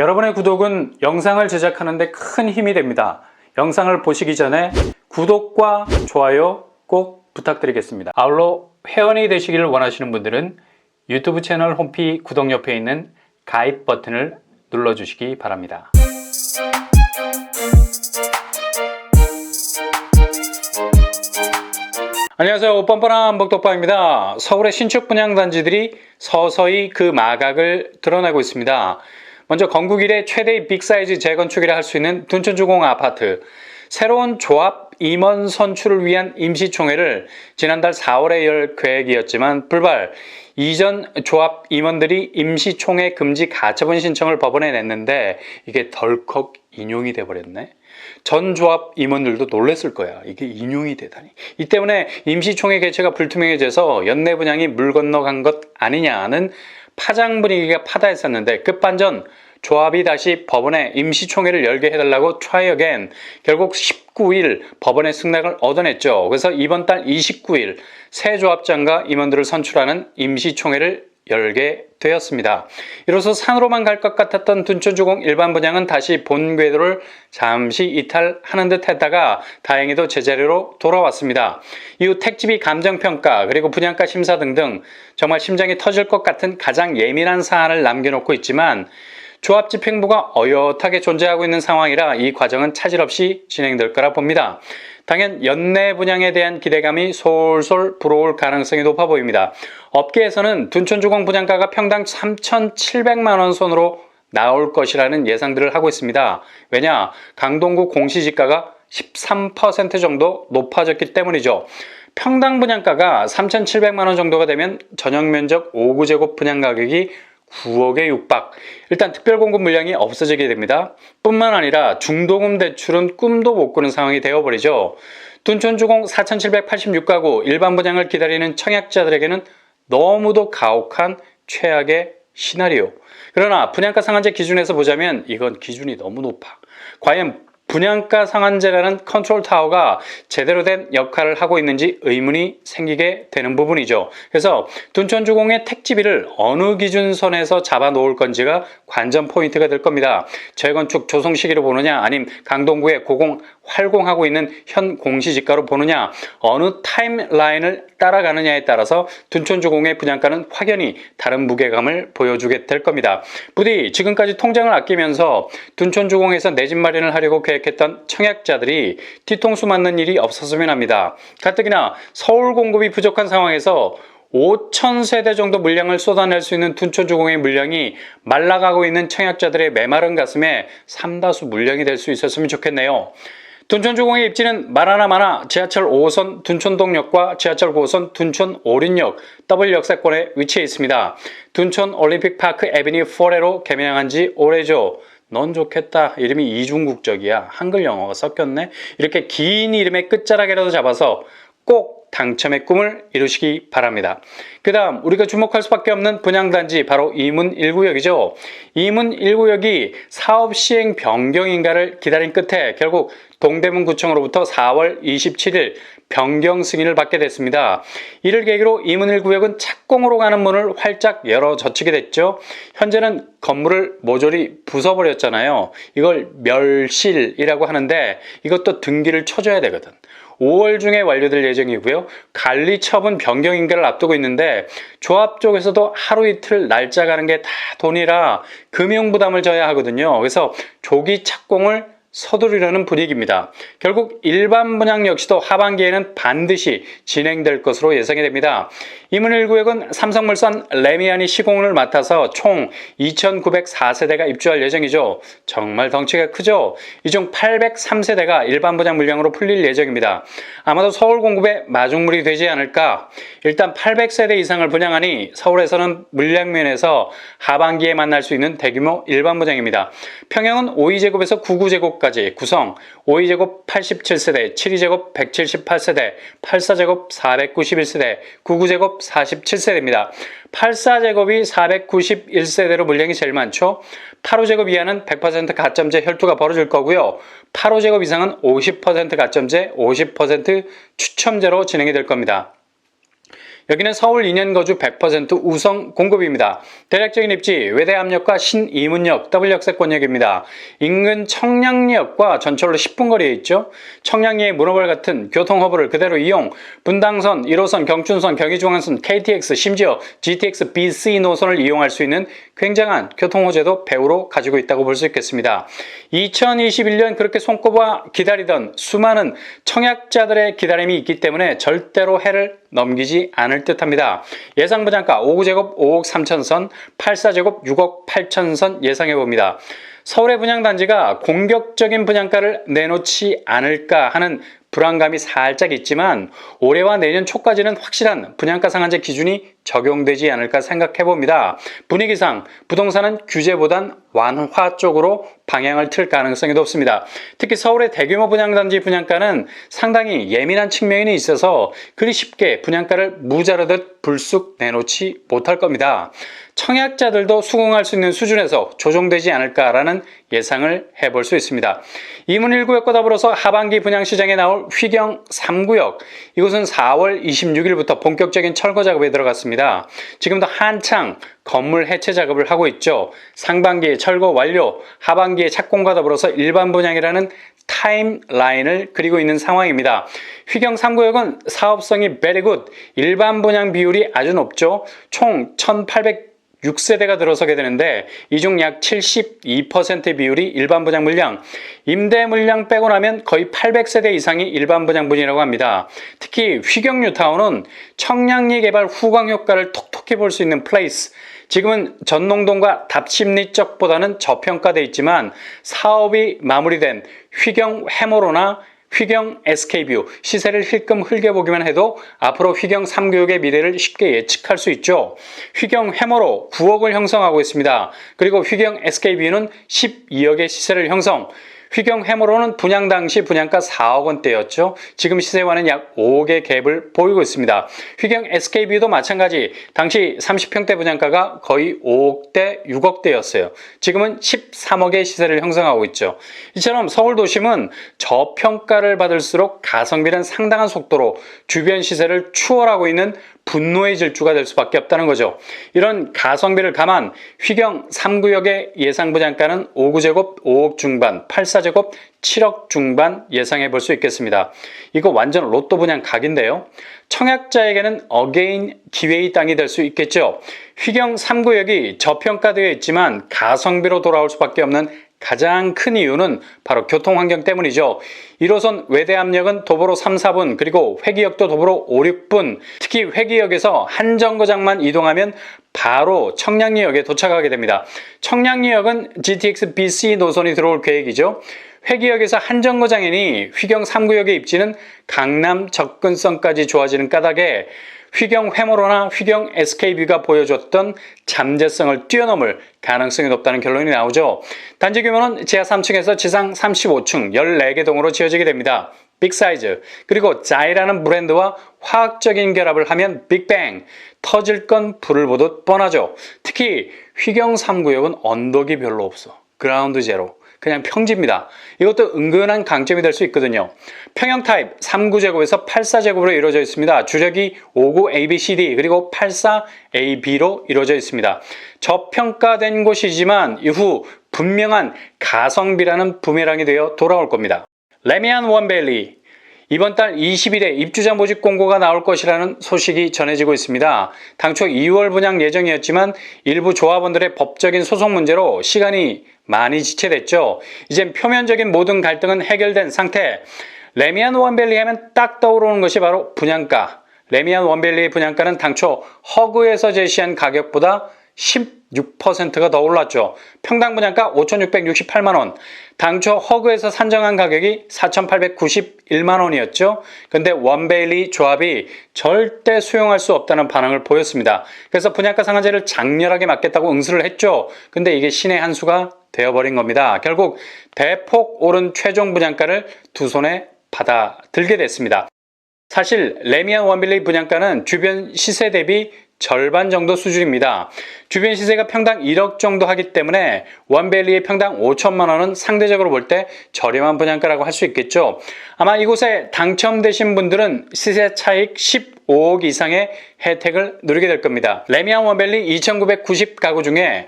여러분의 구독은 영상을 제작하는 데 큰 힘이 됩니다. 영상을 보시기 전에 구독과 좋아요 꼭 부탁드리겠습니다. 아울러 회원이 되시기를 원하시는 분들은 유튜브 채널 홈페이지 구독 옆에 있는 가입 버튼을 눌러주시기 바랍니다. 안녕하세요. 뻔뻔한 복덕방입니다. 서울의 신축 분양단지들이 서서히 그 마각을 드러내고 있습니다. 먼저 건국 이래 최대의 빅사이즈 재건축이라 할 수 있는 둔촌주공 아파트. 새로운 조합 임원 선출을 위한 임시총회를 지난달 4월에 열 계획이었지만 불발. 이전 조합 임원들이 임시총회 금지 가처분 신청을 법원에 냈는데 이게 덜컥 인용이 돼버렸네. 전 조합 임원들도 놀랬을 거야. 이게 인용이 되다니. 이 때문에 임시총회 개최가 불투명해져서 연내 분양이 물 건너간 것 아니냐는 파장 분위기가 파다했었는데 끝반전 조합이 다시 법원에 임시총회를 열게 해달라고 try again. 결국 19일 법원의 승낙을 얻어냈죠. 그래서 이번 달 29일 새 조합장과 임원들을 선출하는 임시총회를 열게 되었습니다. 이로써 산으로만 갈 것 같았던 둔촌주공 일반 분양은 다시 본 궤도를 잠시 이탈하는 듯 했다가 다행히도 제자리로 돌아왔습니다. 이후 택지비 감정평가 그리고 분양가 심사 등등 정말 심장이 터질 것 같은 가장 예민한 사안을 남겨놓고 있지만 조합집행부가 어엿하게 존재하고 있는 상황이라 이 과정은 차질 없이 진행될 거라 봅니다. 당연 연내 분양에 대한 기대감이 솔솔 불어올 가능성이 높아 보입니다. 업계에서는 둔촌주공 분양가가 평당 3,700만 원 선으로 나올 것이라는 예상들을 하고 있습니다. 왜냐? 강동구 공시지가가 13% 정도 높아졌기 때문이죠. 평당 분양가가 3,700만 원 정도가 되면 전용면적 5구제곱 분양 가격이 9억에 육박. 일단 특별공급 물량이 없어지게 됩니다. 뿐만 아니라 중도금 대출은 꿈도 못 꾸는 상황이 되어버리죠. 둔촌주공 4,786가구 일반 분양을 기다리는 청약자들에게는 너무도 가혹한 최악의 시나리오. 그러나 분양가 상한제 기준에서 보자면 이건 기준이 너무 높아. 과연 분양가 상한제라는 컨트롤 타워가 제대로 된 역할을 하고 있는지 의문이 생기게 되는 부분이죠. 그래서 둔촌주공의 택지비를 어느 기준선에서 잡아 놓을 건지가 관전 포인트가 될 겁니다. 재건축 조성 시기로 보느냐 아니면 강동구의 고공 활공하고 있는 현 공시지가로 보느냐 어느 타임라인을 따라가느냐에 따라서 둔촌주공의 분양가는 확연히 다른 무게감을 보여주게 될 겁니다. 부디 지금까지 통장을 아끼면서 둔촌주공에서 내 집 마련을 하려고 계획했던 청약자들이 뒤통수 맞는 일이 없었으면 합니다. 가뜩이나 서울 공급이 부족한 상황에서 5,000세대 정도 물량을 쏟아낼 수 있는 둔촌주공의 물량이 말라가고 있는 청약자들의 메마른 가슴에 삼다수 물량이 될 수 있었으면 좋겠네요. 둔촌주공의 입지는 말 하나 많아 지하철 5호선 둔촌동역과 지하철 9호선 둔촌 오륜역 더블 역세권에 위치해 있습니다. 둔촌 올림픽파크 에비뉴 4레로 개명한 지 오래죠. 넌 좋겠다. 이름이 이중국적이야. 한글 영어가 섞였네. 이렇게 긴 이름의 끝자락이라도 잡아서 꼭 당첨의 꿈을 이루시기 바랍니다. 그 다음 우리가 주목할 수밖에 없는 분양단지 바로 이문 1구역이죠. 이문 1구역이 사업 시행 변경인가를 기다린 끝에 결국 동대문구청으로부터 4월 27일 변경 승인을 받게 됐습니다. 이를 계기로 이문 1구역은 착공으로 가는 문을 활짝 열어 젖히게 됐죠. 현재는 건물을 모조리 부숴버렸잖아요. 이걸 멸실이라고 하는데 이것도 등기를 쳐줘야 되거든. 5월 중에 완료될 예정이고요. 관리 처분 변경 인가를 앞두고 있는데 조합 쪽에서도 하루 이틀 날짜 가는 게 다 돈이라 금융 부담을 져야 하거든요. 그래서 조기 착공을 서두르려는 분위기입니다. 결국 일반 분양 역시도 하반기에는 반드시 진행될 것으로 예상이 됩니다. 이문 1구역은 삼성물산 레미안이 시공을 맡아서 총 2,904세대가 입주할 예정이죠. 정말 덩치가 크죠? 이 중 803세대가 일반 분양 물량으로 풀릴 예정입니다. 아마도 서울 공급에 마중물이 되지 않을까? 일단 800세대 이상을 분양하니 서울에서는 물량면에서 하반기에 만날 수 있는 대규모 일반 분양입니다. 평형은 52제곱에서 99제곱까지 구성, 52제곱 87세대, 72제곱 178세대, 84제곱 491세대, 99제곱 47세대입니다. 84제곱이 491세대로 물량이 제일 많죠. 85제곱 이하는 100% 가점제 혈투가 벌어질 거고요. 85제곱 이상은 50% 가점제, 50% 추첨제로 진행이 될 겁니다. 여기는 서울 2년 거주 100% 우성 공급입니다. 대략적인 입지 외대암역과 신이문역 W역세권역입니다. 인근 청량리역과 전철로 10분 거리에 있죠. 청량리의 문어발 같은 교통허브를 그대로 이용 분당선, 1호선, 경춘선, 경의중앙선, KTX, 심지어 GTX, BC 노선을 이용할 수 있는 굉장한 교통호재도 배우로 가지고 있다고 볼 수 있겠습니다. 2021년 그렇게 손꼽아 기다리던 수많은 청약자들의 기다림이 있기 때문에 절대로 해를 넘기지 않을 듯합니다. 예상 분양가 5구제곱 5억 3천선, 84제곱 6억 8천선 예상해봅니다. 서울의 분양단지가 공격적인 분양가를 내놓지 않을까 하는 불안감이 살짝 있지만 올해와 내년 초까지는 확실한 분양가 상한제 기준이 적용되지 않을까 생각해봅니다. 분위기상 부동산은 규제보단 완화 쪽으로 방향을 틀 가능성이 높습니다. 특히 서울의 대규모 분양단지 분양가는 상당히 예민한 측면이 있어서 그리 쉽게 분양가를 무자르듯 불쑥 내놓지 못할 겁니다. 청약자들도 수긍할 수 있는 수준에서 조정되지 않을까라는 예상을 해볼 수 있습니다. 이문 1구역과 더불어서 하반기 분양시장에 나올 휘경 3구역, 이곳은 4월 26일부터 본격적인 철거 작업에 들어갔습니다. 지금도 한창 건물 해체 작업을 하고 있죠. 상반기에 철거 완료, 하반기에 착공과 더불어서 일반 분양이라는 타임라인을 그리고 있는 상황입니다. 휘경 3구역은 사업성이 베리굿, 일반 분양 비율이 아주 높죠. 총 1806세대가 들어서게 되는데 이 중 약 72%의 비율이 일반 분양 물량, 임대 물량 빼고 나면 거의 800세대 이상이 일반 분양분이라고 합니다. 특히 휘경 뉴타운은 청량리 개발 후광 효과를 톡톡히 볼 수 있는 플레이스, 지금은 전농동과 답심리 쪽보다는 저평가돼 있지만 사업이 마무리된 휘경 해머로나 휘경 SK뷰 시세를 힐끔 흘겨보기만 해도 앞으로 휘경 3구역의 미래를 쉽게 예측할 수 있죠. 휘경 해머로 9억을 형성하고 있습니다. 그리고 휘경 SK뷰는 12억의 시세를 형성. 휘경 해머로는 분양 당시 분양가 4억 원대였죠. 지금 시세와는 약 5억의 갭을 보이고 있습니다. 휘경 SK뷰도 마찬가지. 당시 30평대 분양가가 거의 5억대, 6억대였어요. 지금은 13억의 시세를 형성하고 있죠. 이처럼 서울 도심은 저평가를 받을수록 가성비는 상당한 속도로 주변 시세를 추월하고 있는 분노의 질주가 될 수밖에 없다는 거죠. 이런 가성비를 감안 휘경 3구역의 예상 분양가는 5구제곱 5억 중반, 84제곱 7억 중반 예상해 볼 수 있겠습니다. 이거 완전 로또 분양 각인데요. 청약자에게는 어게인 기회의 땅이 될 수 있겠죠. 휘경 3구역이 저평가되어 있지만 가성비로 돌아올 수밖에 없는 가장 큰 이유는 바로 교통환경 때문이죠. 1호선 외대암역은 도보로 3, 4분, 그리고 회기역도 도보로 5, 6분, 특히 회기역에서 한 정거장만 이동하면 바로 청량리역에 도착하게 됩니다. 청량리역은 GTX BC 노선이 들어올 계획이죠. 회기역에서 한 정거장이니 휘경 3구역의 입지는 강남 접근성까지 좋아지는 까닭에 휘경 회머로나 휘경 SK뷰가 보여줬던 잠재성을 뛰어넘을 가능성이 높다는 결론이 나오죠. 단지 규모는 지하 3층에서 지상 35층 14개 동으로 지어지게 됩니다. 빅사이즈, 그리고 자이라는 브랜드와 화학적인 결합을 하면 빅뱅, 터질 건 불을 보듯 뻔하죠. 특히 휘경 3구역은 언덕이 별로 없어. 그라운드 제로. 그냥 평지입니다. 이것도 은근한 강점이 될 수 있거든요. 평형 타입 3구제곱에서 84제곱으로 이루어져 있습니다. 주력이 5구 ABCD 그리고 84AB로 이루어져 있습니다. 저평가된 곳이지만 이후 분명한 가성비라는 부메랑이 되어 돌아올 겁니다. 레미안 원밸리, 이번 달 20일에 입주자 모집 공고가 나올 것이라는 소식이 전해지고 있습니다. 당초 2월 분양 예정이었지만 일부 조합원들의 법적인 소송 문제로 시간이 많이 지체됐죠. 이젠 표면적인 모든 갈등은 해결된 상태. 레미안 원밸리 하면 딱 떠오르는 것이 바로 분양가. 레미안 원밸리의 분양가는 당초 허그에서 제시한 가격보다 16%가 더 올랐죠. 평당 분양가 5,668만 원. 당초 허그에서 산정한 가격이 4,891만 원이었죠. 근데 원베일리 조합이 절대 수용할 수 없다는 반응을 보였습니다. 그래서 분양가 상한제를 장렬하게 맞겠다고 응수를 했죠. 근데 이게 신의 한 수가 되어버린 겁니다. 결국 대폭 오른 최종 분양가를 두 손에 받아들게 됐습니다. 사실 레미안 원빌리 분양가는 주변 시세 대비 절반 정도 수준입니다. 주변 시세가 평당 1억 정도 하기 때문에 원밸리의 평당 5천만 원은 상대적으로 볼 때 저렴한 분양가라고 할 수 있겠죠. 아마 이곳에 당첨되신 분들은 시세 차익 5억 이상의 혜택을 누리게 될 겁니다. 레미안 원밸리 2,990가구 중에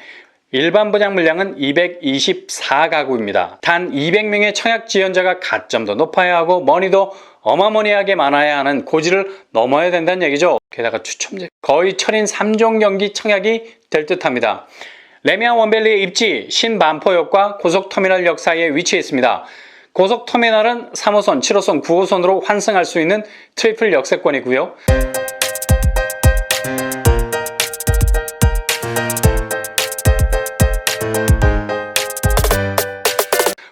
일반 분양 물량은 224가구입니다. 단 200명의 청약 지원자가 가점도 높아야 하고 머니도 어마무리하게 많아야 하는 고지를 넘어야 된다는 얘기죠. 게다가 추첨제 거의 철인 3종 경기 청약이 될 듯합니다. 레미안 원밸리의 입지 신반포역과 고속터미널역 사이에 위치해 있습니다. 고속터미널은 3호선, 7호선, 9호선으로 환승할 수 있는 트리플 역세권이고요.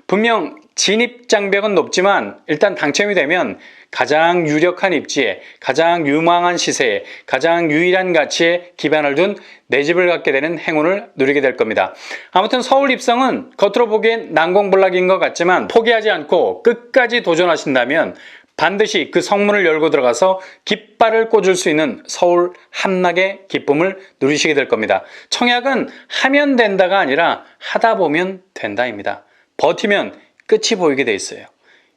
분명 진입장벽은 높지만 일단 당첨이 되면 가장 유력한 입지에, 가장 유망한 시세에, 가장 유일한 가치에 기반을 둔 내 집을 갖게 되는 행운을 누리게 될 겁니다. 아무튼 서울 입성은 겉으로 보기엔 난공불락인 것 같지만 포기하지 않고 끝까지 도전하신다면 반드시 그 성문을 열고 들어가서 깃발을 꽂을 수 있는 서울 함락의 기쁨을 누리시게 될 겁니다. 청약은 하면 된다가 아니라 하다 보면 된다입니다. 버티면 끝이 보이게 돼 있어요.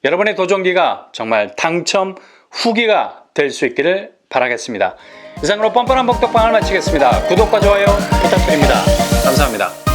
여러분의 도전기가 정말 당첨 후기가 될 수 있기를 바라겠습니다. 이상으로 뻔뻔한 복덕방을 마치겠습니다. 구독과 좋아요 부탁드립니다. 감사합니다.